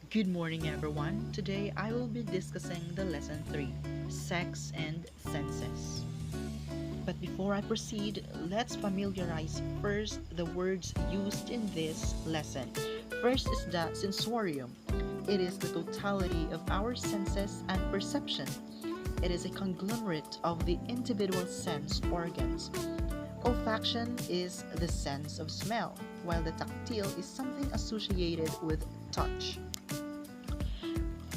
Good morning, everyone. Today I will be discussing the lesson 3, Sex and Senses. But before I proceed, let's familiarize first the words used in this lesson. First is the sensorium. It is the totality of our senses and perception. It is a conglomerate of the individual sense organs. Olfaction is the sense of smell, while the tactile is something associated with touch.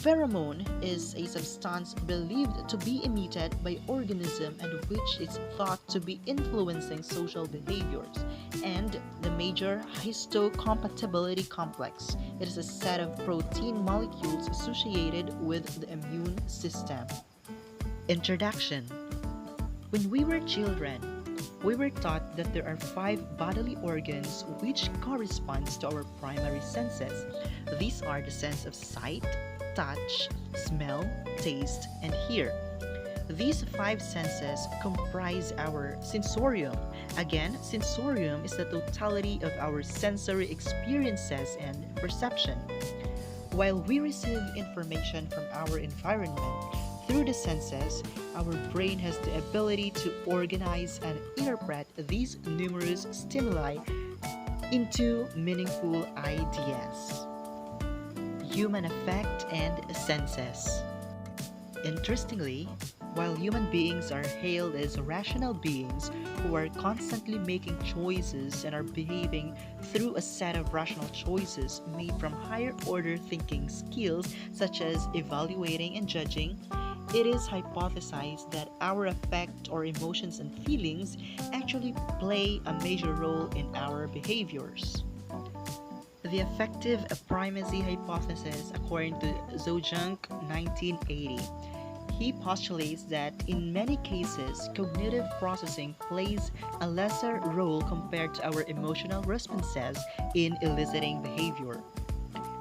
Pheromone is a substance believed to be emitted by organism and which is thought to be influencing social behaviors. And the major histocompatibility complex. It is a set of protein molecules associated with the immune system. Introduction. When we were children, we were taught that there are five bodily organs which corresponds to our primary senses. These are the sense of sight, touch, smell, taste, and hear. These five senses comprise our sensorium. Again, sensorium is the totality of our sensory experiences and perception. While we receive information from our environment through the senses, our brain has the ability to organize and interpret these numerous stimuli into meaningful ideas. Human affect and senses. Interestingly, while human beings are hailed as rational beings who are constantly making choices and are behaving through a set of rational choices made from higher order thinking skills such as evaluating and judging, it is hypothesized that our affect or emotions and feelings actually play a major role in our behaviors. The affective primacy hypothesis, according to Zojunk 1980, he postulates that in many cases, cognitive processing plays a lesser role compared to our emotional responses in eliciting behavior.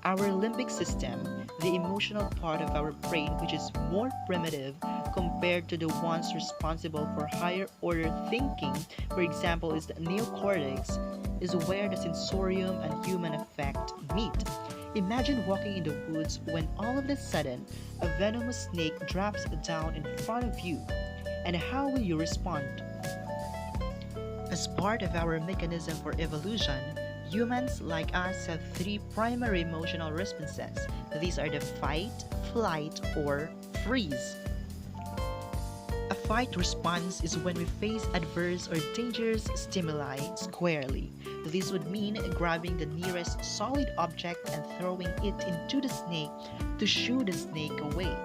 Our limbic system, the emotional part of our brain which is more primitive compared to the ones responsible for higher order thinking, for example, is the neocortex, is where the sensorium and human affect meet. Imagine walking in the woods when all of a sudden a venomous snake drops down in front of you. And how will you respond? As part of our mechanism for evolution, humans like us have three primary emotional responses. These are the fight, flight, or freeze. A fight response is when we face adverse or dangerous stimuli squarely. This would mean grabbing the nearest solid object and throwing it into the snake to shoo the snake away.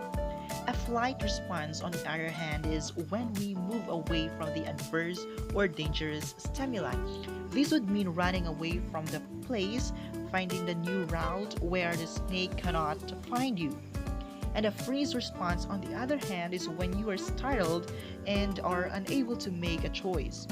A flight response, on the other hand, is when we move away from the adverse or dangerous stimuli. This would mean running away from the place, finding the new route where the snake cannot find you. And a freeze response, on the other hand, is when you are startled and are unable to make a choice,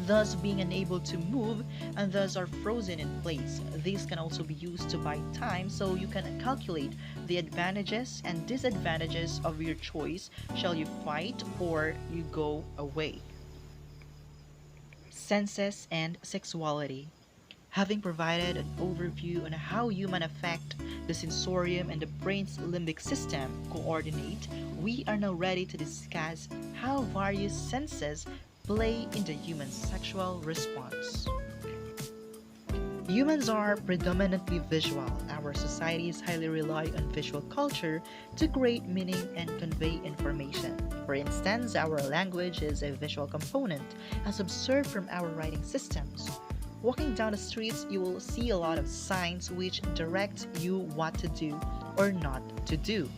thus being unable to move and thus are frozen in place. These can also be used to buy time so you can calculate the advantages and disadvantages of your choice. Shall you fight or you go away? Senses and sexuality. Having provided an overview on how human affect the sensorium and the brain's limbic system coordinate, we are now ready to discuss how various senses play in the human sexual response. Humans are predominantly visual. Our societies highly rely on visual culture to create meaning and convey information. For instance, our language is a visual component, as observed from our writing systems. Walking down the streets, you will see a lot of signs which direct you what to do or not to do.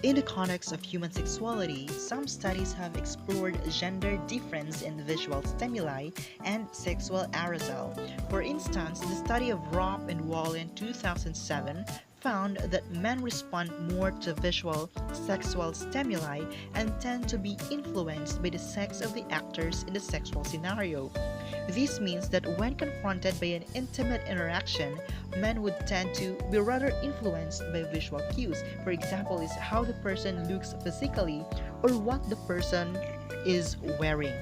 In the context of human sexuality, some studies have explored gender difference in visual stimuli and sexual arousal. For instance, the study of Ropp and Wall in 2007 found that men respond more to visual sexual stimuli and tend to be influenced by the sex of the actors in the sexual scenario. This means that when confronted by an intimate interaction, men would tend to be rather influenced by visual cues. For example, is how the person looks physically or what the person is wearing.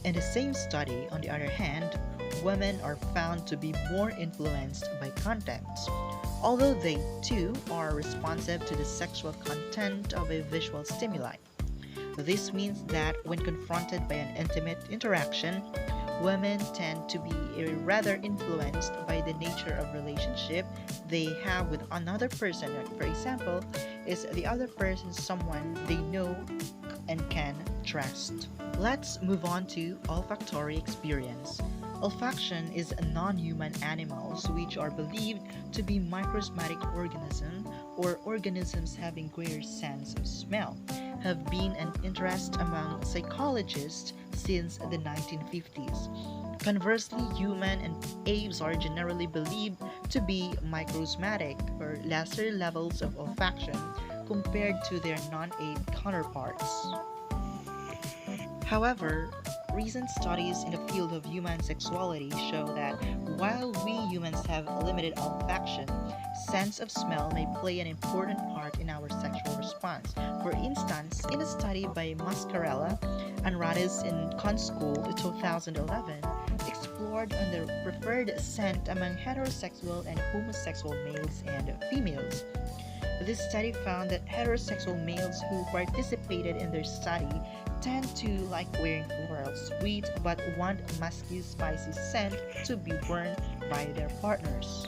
In the same study, on the other hand, women are found to be more influenced by context. although they too are responsive to the sexual content of a visual stimuli. This means that when confronted by an intimate interaction, women tend to be rather influenced by the nature of relationship they have with another person. Like, for example, is the other person someone they know and can trust? Let's move on to olfactory experience. Olfaction is non-human animals which are believed to be microscopic organisms or organisms having greater sense of smell have been an interest among psychologists since the 1950s. Conversely, human and apes are generally believed to be microscopic or lesser levels of olfaction compared to their non-ape counterparts. However, recent studies in the field of human sexuality show that while we humans have limited olfaction, sense of smell may play an important part in our sexual response. For instance, in a study by Mascarella and Radis in Conschool 2011, explored on the preferred scent among heterosexual and homosexual males and females. This study found that heterosexual males who participated in their study tend to like wearing floral sweet but want musky spicy scent to be worn by their partners.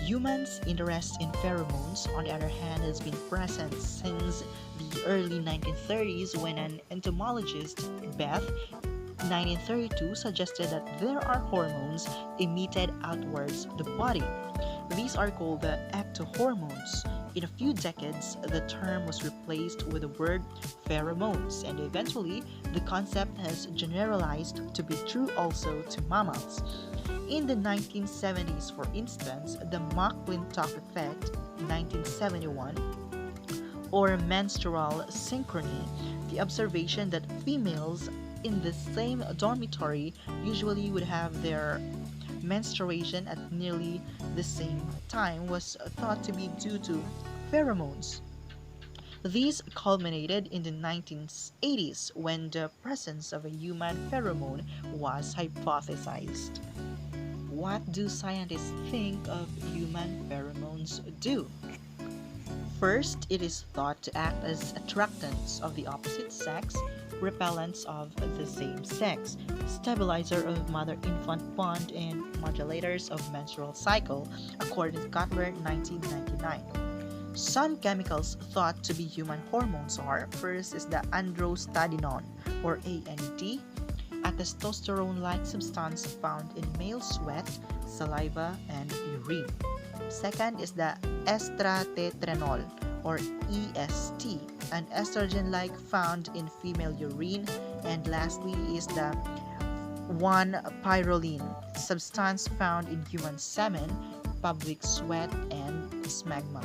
Humans' interest in pheromones, on the other hand, has been present since the early 1930s when an entomologist, Beth, 1932, suggested that there are hormones emitted outwards the body. These are called the ectohormones. In a few decades, the term was replaced with the word pheromones, and eventually the concept has generalized to be true also to mammals. In the 1970s, for instance, the McClintock effect, 1971, or menstrual synchrony, the observation that females in the same dormitory usually would have their menstruation at nearly the same time was thought to be due to pheromones. These culminated in the 1980s when the presence of a human pheromone was hypothesized. What do scientists think of human pheromones do? First, it is thought to act as attractants of the opposite sex, repellents of the same sex, stabilizer of mother-infant bond, and modulators of menstrual cycle, according to Cutler 1999. Some chemicals thought to be human hormones are: first is the androstenedione, or AND, a testosterone-like substance found in male sweat, saliva, and urine. Second is the estratetrenol, or EST, an estrogen-like found in female urine. And lastly is the 1-pyrroline, substance found in human semen, public sweat, and smegma.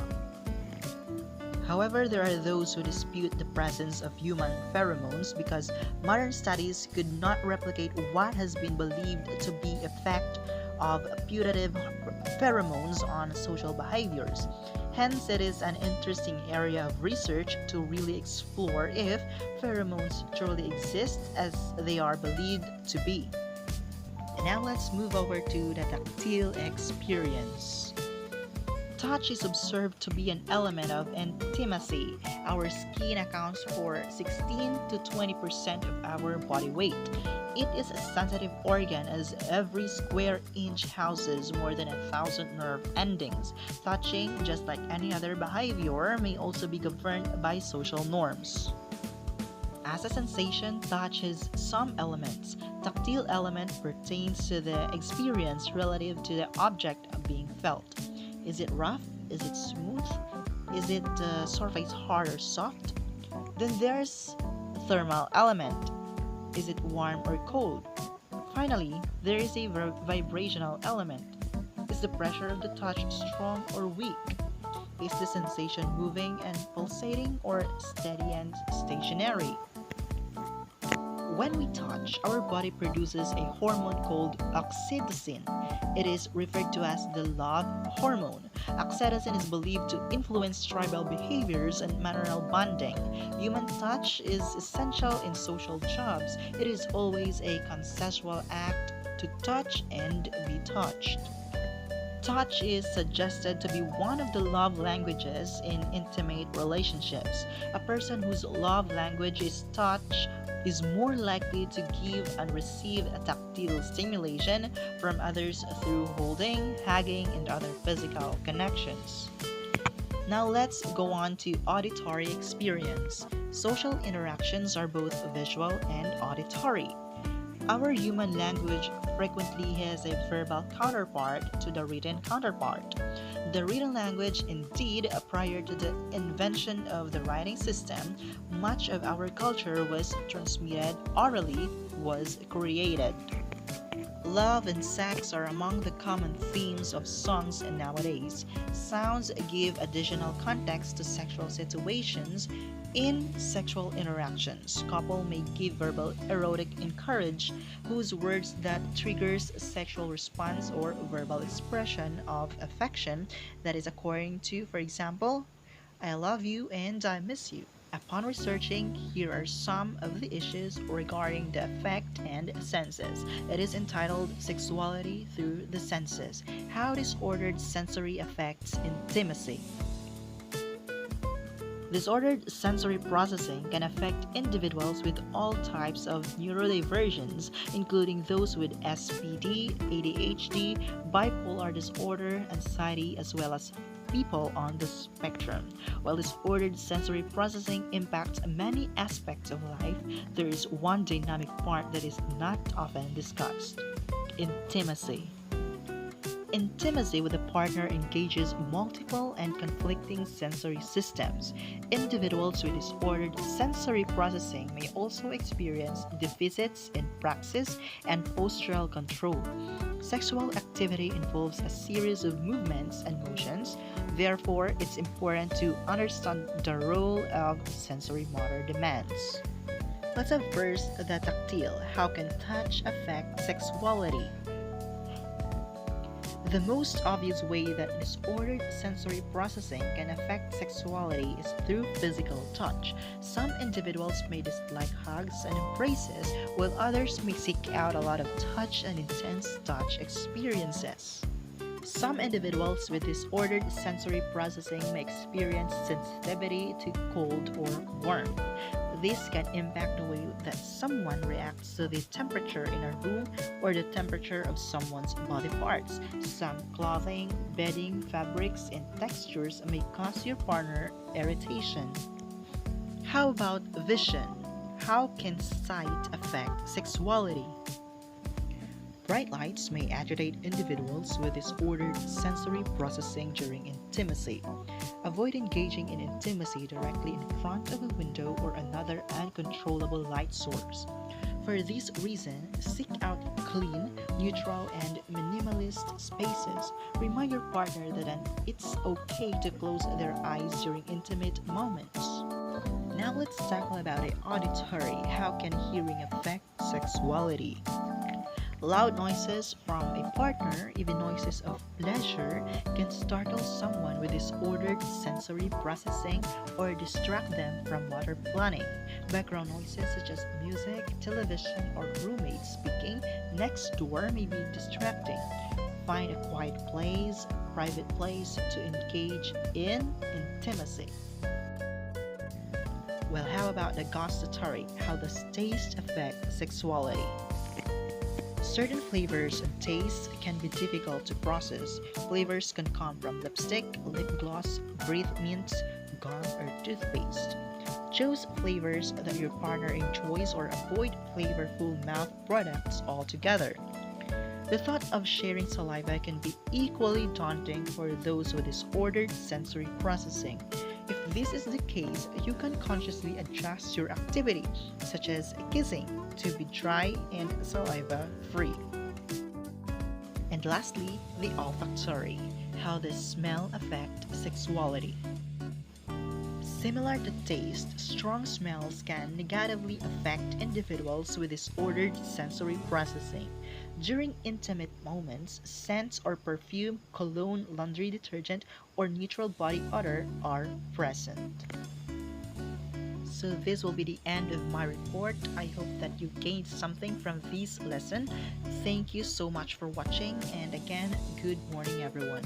However, there are those who dispute the presence of human pheromones because modern studies could not replicate what has been believed to be effect of putative pheromones on social behaviors. Hence, it is an interesting area of research to really explore if pheromones truly exist as they are believed to be. And now let's move over to the tactile experience. Touch is observed to be an element of intimacy. Our skin accounts for 16 to 20% of our body weight. It is a sensitive organ as every square inch houses more than 1,000 nerve endings. Touching, just like any other behavior, may also be governed by social norms. As a sensation, touch has some elements. Tactile element pertains to the experience relative to the object being felt. Is it rough? Is it smooth? Is it surface hard or soft? Then there's a thermal element. Is it warm or cold? Finally, there is a vibrational element. Is the pressure of the touch strong or weak? Is the sensation moving and pulsating or steady and stationary? When we touch, our body produces a hormone called oxytocin. It is referred to as the love hormone. Oxytocin is believed to influence tribal behaviors and maternal bonding. Human touch is essential in social jobs. It is always a consensual act to touch and be touched. Touch is suggested to be one of the love languages in intimate relationships. A person whose love language is touch is more likely to give and receive a tactile stimulation from others through holding, hugging, and other physical connections. Now let's go on to auditory experience. Social interactions are both visual and auditory. Our human language frequently has a verbal counterpart to the written counterpart. The written language, indeed, prior to the invention of the writing system, much of our culture was transmitted orally, was created. Love and sex are among the common themes of songs nowadays. Sounds give additional context to sexual situations. In sexual interactions, couple may give verbal erotic encourage whose words that triggers sexual response or verbal expression of affection that is according to, for example, I love you and I miss you. Upon researching, here are some of the issues regarding the affect and senses. It is entitled Sexuality Through the Senses: How Disordered Sensory Affects Intimacy. Disordered sensory processing can affect individuals with all types of neurodivergence, including those with SPD, ADHD, bipolar disorder, anxiety, as well as people on the spectrum. While disordered sensory processing impacts many aspects of life, there is one dynamic part that is not often discussed: intimacy. Intimacy with a partner engages multiple and conflicting sensory systems. Individuals with disordered sensory processing may also experience deficits in praxis and postural control. Sexual activity involves a series of movements and motions, therefore, it's important to understand the role of sensory motor demands. Let's have first the tactile. How can touch affect sexuality? The most obvious way that disordered sensory processing can affect sexuality is through physical touch. Some individuals may dislike hugs and embraces, while others may seek out a lot of touch and intense touch experiences. Some individuals with disordered sensory processing may experience sensitivity to cold or warmth. This can impact the way that someone reacts to the temperature in a room or the temperature of someone's body parts. Some clothing, bedding, fabrics, and textures may cause your partner irritation. How about vision? How can sight affect sexuality? Bright lights may agitate individuals with disordered sensory processing during intimacy. Avoid engaging in intimacy directly in front of a window or another uncontrollable light source. For this reason, seek out clean, neutral, and minimalist spaces. Remind your partner that it's okay to close their eyes during intimate moments. Now let's tackle about the auditory. How can hearing affect sexuality? Loud noises from a partner, even noises of pleasure, can startle someone with disordered sensory processing or distract them from what they're planning. Background noises such as music, television, or roommates speaking next door may be distracting. Find a quiet place, private place to engage in intimacy. Well, how about the gustatory? How does taste affect sexuality? Certain flavors and tastes can be difficult to process. Flavors can come from lipstick, lip gloss, breath mints, gum, or toothpaste. Choose flavors that your partner enjoys or avoid flavorful mouth products altogether. The thought of sharing saliva can be equally daunting for those with disordered sensory processing. If this is the case, you can consciously adjust your activity, such as kissing, to be dry and saliva free. And lastly, the olfactory. How does smell affect sexuality? Similar to taste, strong smells can negatively affect individuals with disordered sensory processing. During intimate moments, scents or perfume, cologne, laundry detergent, or neutral body odor are present. So this will be the end of my report. I hope that you gained something from this lesson. Thank you so much for watching, and again, good morning, everyone.